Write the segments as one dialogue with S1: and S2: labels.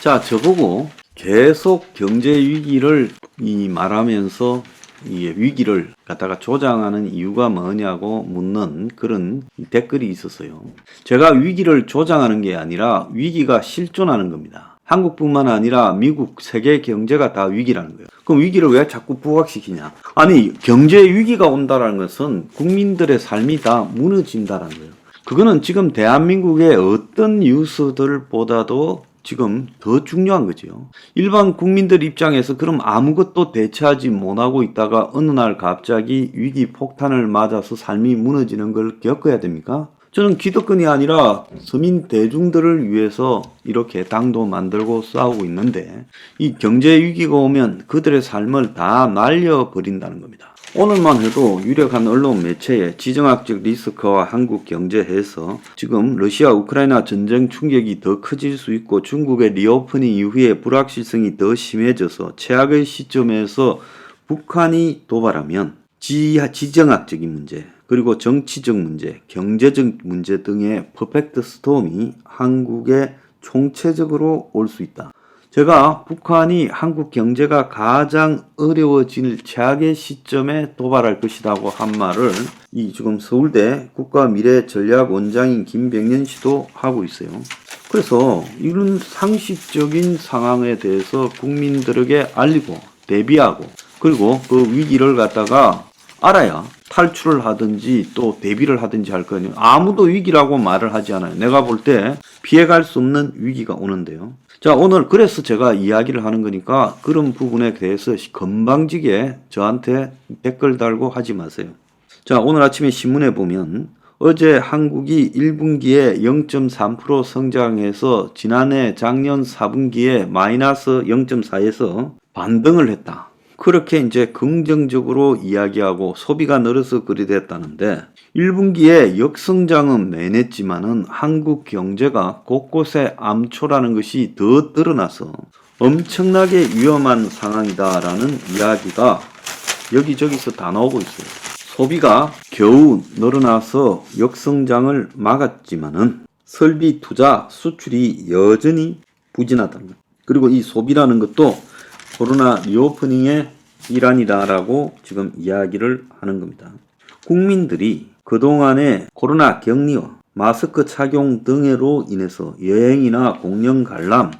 S1: 자, 저보고 계속 경제 위기를 말하면서 이 위기를 갖다가 조장하는 이유가 뭐냐고 묻는 그런 댓글이 있었어요. 제가 위기를 조장하는 게 아니라 위기가 실존하는 겁니다. 한국뿐만 아니라 미국, 세계 경제가 다 위기라는 거예요. 그럼 위기를 왜 자꾸 부각시키냐? 아니, 경제 위기가 온다는 것은 국민들의 삶이 다 무너진다는 거예요. 그거는 지금 대한민국의 어떤 뉴스들보다도 지금 더 중요한 거죠. 일반 국민들 입장에서 그럼 아무것도 대처하지 못하고 있다가 어느 날 갑자기 위기 폭탄을 맞아서 삶이 무너지는 걸 겪어야 됩니까? 저는 기득권이 아니라 서민 대중들을 위해서 이렇게 당도 만들고 싸우고 있는데 이 경제 위기가 오면 그들의 삶을 다 날려버린다는 겁니다. 오늘만 해도 유력한 언론 매체에 지정학적 리스크와 한국 경제에서 지금 러시아 우크라이나 전쟁 충격이 더 커질 수 있고 중국의 리오프닝 이후에 불확실성이 더 심해져서 최악의 시점에서 북한이 도발하면 지정학적인 문제 그리고 정치적 문제, 경제적 문제 등의 퍼펙트 스톰이 한국에 총체적으로 올 수 있다. 제가 북한이 한국 경제가 가장 어려워질 최악의 시점에 도발할 것이라고 한 말을 지금 서울대 국가미래전략원장인 김병년 씨도 하고 있어요. 그래서 이런 상식적인 상황에 대해서 국민들에게 알리고 대비하고 그리고 그 위기를 갖다가 알아야 탈출을 하든지 또 대비를 하든지 할 거예요. 아무도 위기라고 말을 하지 않아요. 내가 볼 때 피해갈 수 없는 위기가 오는데요. 자, 오늘 그래서 제가 이야기를 하는 거니까 그런 부분에 대해서 건방지게 저한테 댓글 달고 하지 마세요. 자, 오늘 아침에 신문에 보면 어제 한국이 1분기에 0.3% 성장해서 지난해 작년 4분기에 마이너스 0.4에서 반등을 했다. 그렇게 이제 긍정적으로 이야기하고 소비가 늘어서 그리 됐다는데 1분기에 역성장은 매냈지만은 한국 경제가 곳곳에 암초라는 것이 더 드러나서 엄청나게 위험한 상황이다라는 이야기가 여기저기서 다 나오고 있어요. 소비가 겨우 늘어나서 역성장을 막았지만은 설비, 투자, 수출이 여전히 부진하다는 것. 그리고 이 소비라는 것도 코로나 리오프닝의 일환이다라고 지금 이야기를 하는 겁니다. 국민들이 그동안에 코로나 격리와 마스크 착용 등으로 인해서 여행이나 공연 관람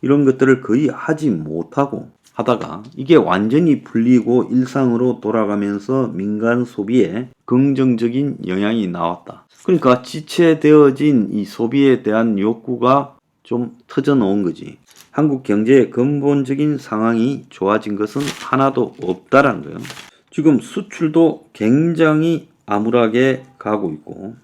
S1: 이런 것들을 거의 하지 못하고 하다가 이게 완전히 풀리고 일상으로 돌아가면서 민간 소비에 긍정적인 영향이 나왔다. 그러니까 지체되어진 이 소비에 대한 욕구가 좀 터져 놓은 거지. 한국 경제의 근본적인 상황이 좋아진 것은 하나도 없다라는 거예요. 지금 수출도 굉장히 암울하게 가고 있고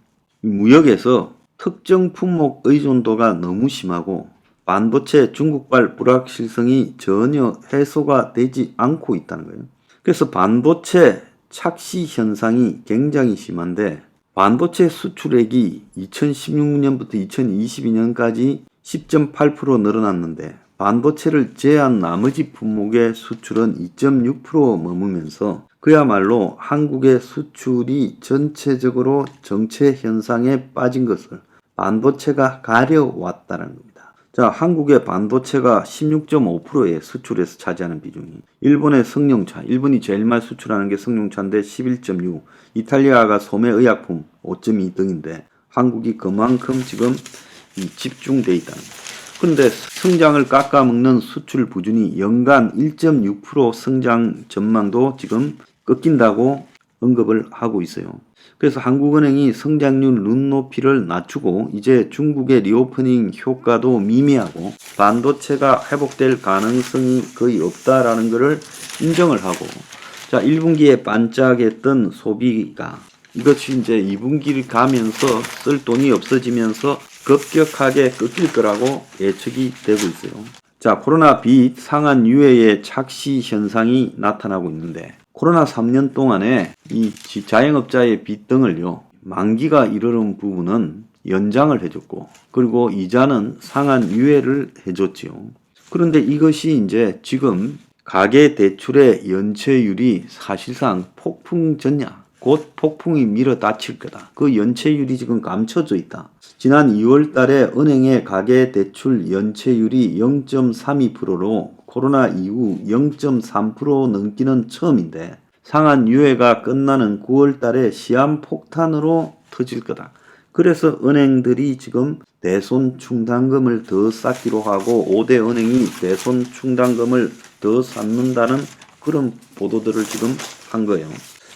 S1: 무역에서 특정 품목 의존도가 너무 심하고 반도체 중국발 불확실성이 전혀 해소가 되지 않고 있다는 거예요. 그래서 반도체 착시 현상이 굉장히 심한데 반도체 수출액이 2016년부터 2022년까지 10.8% 늘어났는데 반도체를 제한 나머지 품목의 수출은 2.6% 머무면서 그야말로 한국의 수출이 전체적으로 정체 현상에 빠진 것을 반도체가 가려왔다는 겁니다. 자, 한국의 반도체가 16.5%의 수출에서 차지하는 비중이 일본의 성룡차, 일본이 제일 많이 수출하는 게 성룡차인데 11.6, 이탈리아가 소매의약품 5.2 등인데 한국이 그만큼 지금 집중돼 있다는 거예요. 그런데 성장을 깎아먹는 수출 부진이 연간 1.6% 성장 전망도 지금 꺾인다고 언급을 하고 있어요. 그래서 한국은행이 성장률 눈높이를 낮추고 이제 중국의 리오프닝 효과도 미미하고 반도체가 회복될 가능성이 거의 없다라는 것을 인정을 하고 자 1분기에 반짝했던 소비가 이것이 이제 2분기를 가면서 쓸 돈이 없어지면서 급격하게 꺾일 거라고 예측이 되고 있어요. 자, 코로나 빚 상한 유예의 착시 현상이 나타나고 있는데 코로나 3년 동안에 이 자영업자의 빚 등을요 만기가 이르는 부분은 연장을 해줬고 그리고 이자는 상한 유예를 해줬지요. 그런데 이것이 이제 지금 가계 대출의 연체율이 사실상 폭풍 전야 곧 폭풍이 밀어 닥칠 거다. 그 연체율이 지금 감춰져 있다. 지난 2월 달에 은행의 가계대출 연체율이 0.32%로 코로나 이후 0.3% 넘기는 처음인데 상한 유예가 끝나는 9월 달에 시한폭탄으로 터질 거다. 그래서 은행들이 지금 대손 충당금을 더 쌓기로 하고 5대 은행이 대손 충당금을 더 쌓는다는 그런 보도들을 지금 한 거예요.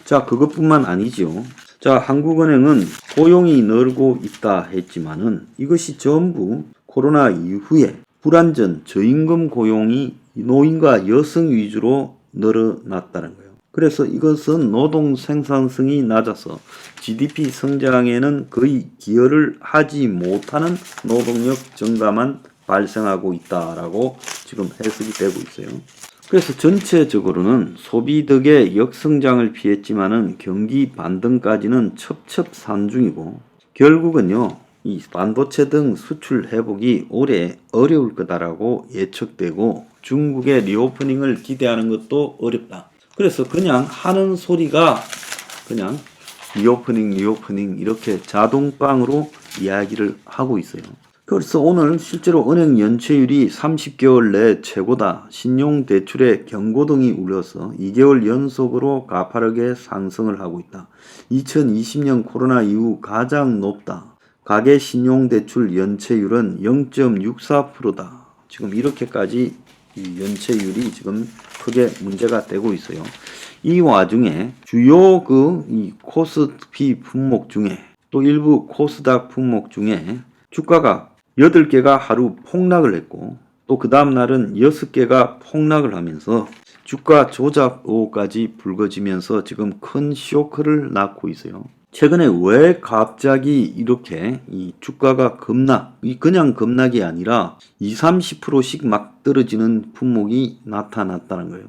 S1: 자, 그것뿐만 아니죠. 자, 한국은행은 고용이 늘고 있다 했지만은 이것이 전부 코로나 이후에 불안전, 저임금 고용이 노인과 여성 위주로 늘어났다는 거예요. 그래서 이것은 노동 생산성이 낮아서 GDP 성장에는 거의 기여를 하지 못하는 노동력 증가만 발생하고 있다라고 지금 해석이 되고 있어요. 그래서 전체적으로는 소비 덕에 역성장을 피했지만은 경기 반등까지는 첩첩산중이고 결국은요 이 반도체 등 수출 회복이 올해 어려울 거다라고 예측되고 중국의 리오프닝을 기대하는 것도 어렵다. 그래서 그냥 하는 소리가 그냥 리오프닝 이렇게 자동방으로 이야기를 하고 있어요. 그래서 오늘 실제로 은행 연체율이 30개월 내 최고다. 신용대출의 경고등이 울려서 2개월 연속으로 가파르게 상승을 하고 있다. 2020년 코로나 이후 가장 높다. 가계 신용대출 연체율은 0.64%다. 지금 이렇게까지 이 연체율이 지금 크게 문제가 되고 있어요. 이 와중에 주요 이 코스피 품목 중에 또 일부 코스닥 품목 중에 주가가 8개가 하루 폭락을 했고 또 그 다음 날은 6개가 폭락을 하면서 주가 조작 의혹까지 불거지면서 지금 큰 쇼크를 낳고 있어요. 최근에 왜 갑자기 이렇게 이 주가가 그냥 급락이 아니라 20-30%씩 막 떨어지는 품목이 나타났다는 거예요.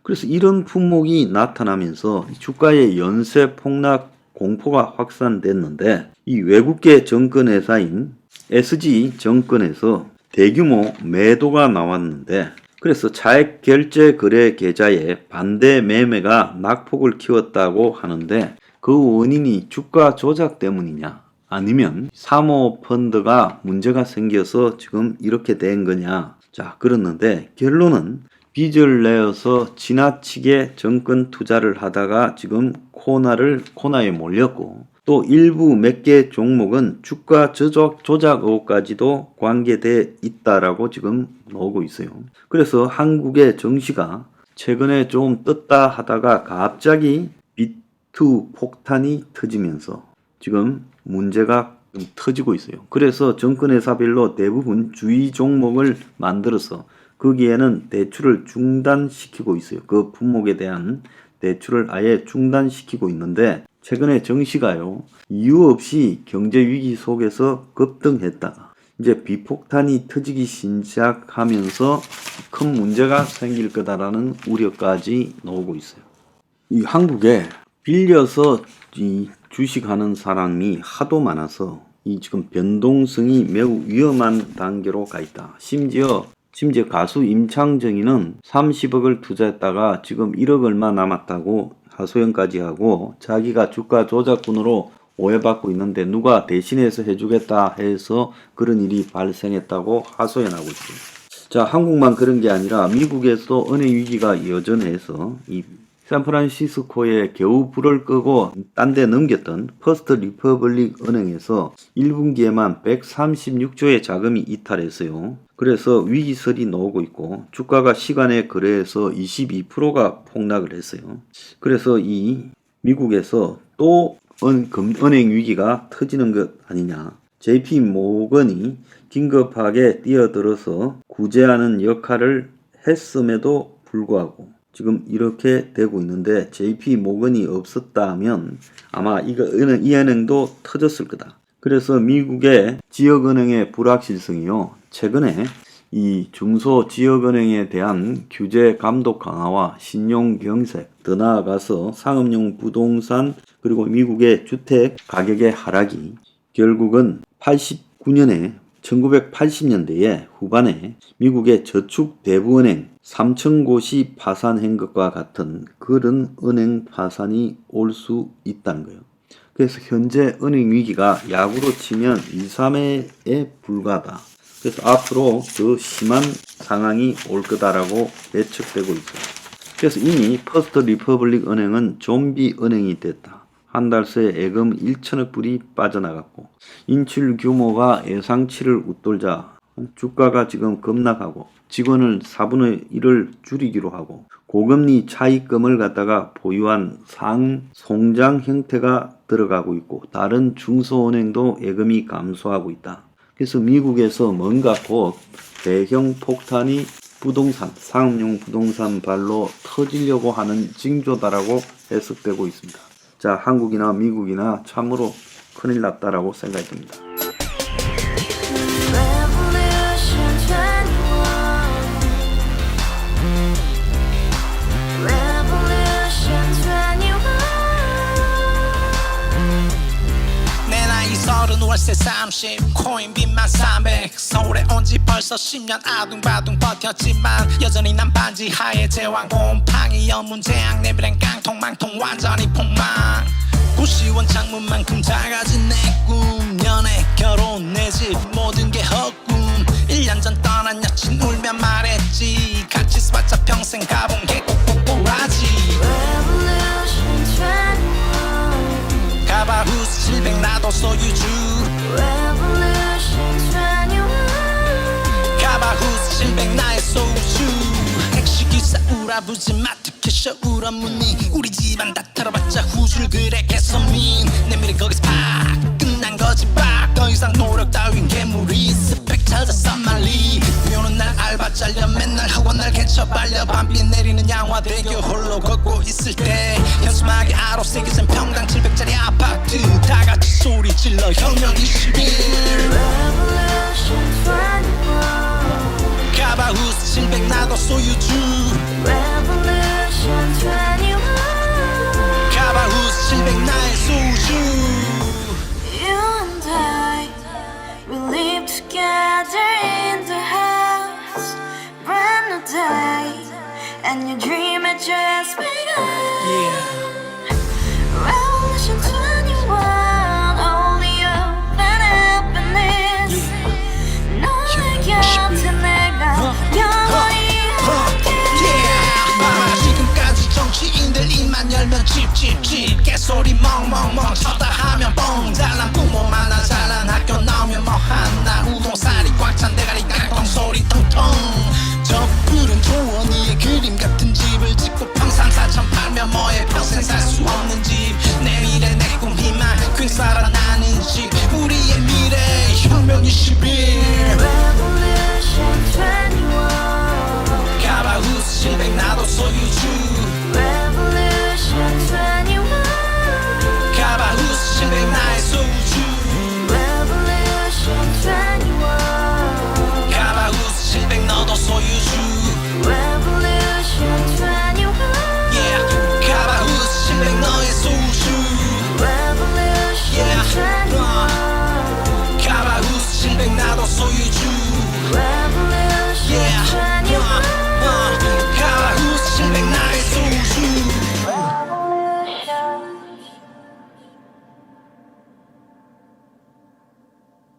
S1: 그래서 이런 품목이 나타나면서 주가의 연쇄 폭락 공포가 확산됐는데 이 외국계 정권회사인 SG증권에서 대규모 매도가 나왔는데 그래서 차액 결제 거래 계좌에 반대 매매가 낙폭을 키웠다고 하는데 그 원인이 주가 조작 때문이냐 아니면 사모펀드가 문제가 생겨서 지금 이렇게 된 거냐. 자, 그랬는데 결론은 빚을 내어서 지나치게 정권 투자를 하다가 지금 코너에 몰렸고 또 일부 몇 개 종목은 주가 조작 의혹까지도 관계돼 있다라고 지금 나오고 있어요. 그래서 한국의 증시가 최근에 좀 떴다 하다가 갑자기 비트 폭탄이 터지면서 지금 문제가 터지고 있어요. 그래서 정권회사별로 대부분 주의 종목을 만들어서 거기에는 대출을 중단시키고 있어요. 그 품목에 대한 대출을 아예 중단시키고 있는데 최근에 증시가요 이유 없이 경제 위기 속에서 급등했다가 이제 비폭탄이 터지기 시작하면서 큰 문제가 생길 거다라는 우려까지 나오고 있어요. 이 한국에 빌려서 이 주식하는 사람이 하도 많아서 이 지금 변동성이 매우 위험한 단계로 가 있다. 심지어 가수 임창정이는 30억을 투자했다가 지금 1억 얼마 남았다고 하소연까지 하고 자기가 주가 조작꾼으로 오해받고 있는데 누가 대신해서 해주겠다 해서 그런 일이 발생했다고 하소연하고 있어요. 자, 한국만 그런 게 아니라 미국에서도 은행 위기가 여전해서 이 샌프란시스코에 겨우 불을 끄고 딴 데 넘겼던 퍼스트 리퍼블릭 은행에서 1분기에만 136조의 자금이 이탈했어요. 그래서 위기설이 나오고 있고 주가가 시간에 거래해서 22%가 폭락을 했어요. 그래서 이 미국에서 또 은행 위기가 터지는 것 아니냐. JP 모건이 긴급하게 뛰어들어서 구제하는 역할을 했음에도 불구하고 지금 이렇게 되고 있는데 JP 모건이 없었다면 아마 이 은행도 터졌을 거다. 그래서 미국의 지역은행의 불확실성이요. 최근에 이 중소 지역은행에 대한 규제 감독 강화와 신용 경색, 더 나아가서 상업용 부동산 그리고 미국의 주택 가격의 하락이 결국은 89년에 1980년대의 후반에 미국의 저축 대부은행 3천 곳이 파산한 것과 같은 그런 은행 파산이 올 수 있다는 거예요. 그래서 현재 은행 위기가 야구로 치면 2, 3회에 불과하다. 그래서 앞으로 더 심한 상황이 올 거다라고 예측되고 있어요. 그래서 이미 퍼스트 리퍼블릭 은행은 좀비 은행이 됐다. 한 달 새에 예금 1천억 불이 빠져나갔고 인출 규모가 예상치를 웃돌자 주가가 지금 급락하고 직원을 4분의 1을 줄이기로 하고 고금리 차입금을 갖다가 보유한 상송장 형태가 들어가고 있고 다른 중소은행도 예금이 감소하고 있다. 그래서 미국에서 뭔가 곧 대형 폭탄이 부동산, 상업용 부동산 발로 터지려고 하는 징조다라고 해석되고 있습니다. 자, 한국이나 미국이나 참으로 큰일 났다라고 생각이 듭니다.
S2: 월세 30 코인빚만 300 서울에 온지 벌써 10년 아둥바둥 버텼지만 여전히 난 반지 하에 제왕 곰팡이 연문제약 내비랑 깡통망통 완전히 폭망 90원 창문만큼 작아진 내 꿈 연애 결혼 내 집 모든 게 헛꿈 1년 전 떠난 여친 울며 말했지 같이 써봤자 평생 가본 게 꼭꼭꼭라지 가바후스 700 나도 소유주 가바후스 700 나의 소유주 택시기사 우라부지 마트캐셔 울어문이 우리 집안 다 털어봤자 후줄 그래 개선민 내 미래 거기서 팍 끝난 거지 팍 더 이상 노력 따윈 괴물이 스펙 찾아 싼말리 비오는 날 알바 잘려 맨날 학원 날 개쳐 발려 밤비 내리는 양화대교 홀로 걷고 있을 때 현수막에 아로 새겨진 평당 700짜리 아파트 다같이 소리 질러 혁명 21 가바후스 700 나도 소유주 가바후스 700 나의 소유주
S3: Together in the house, brand new day, and your dream had just begun. Revolution 21, only hope and happiness. 너의 곁에 내가 영원히
S2: 지금까지 정치인들 입만 열면 찝찝찝 개소리 멍멍멍 쳤다 하면 뻥 잘난 부모 만나 잘난 학교 나오면 뭐 하나 우동살이 꽉 찬 대가리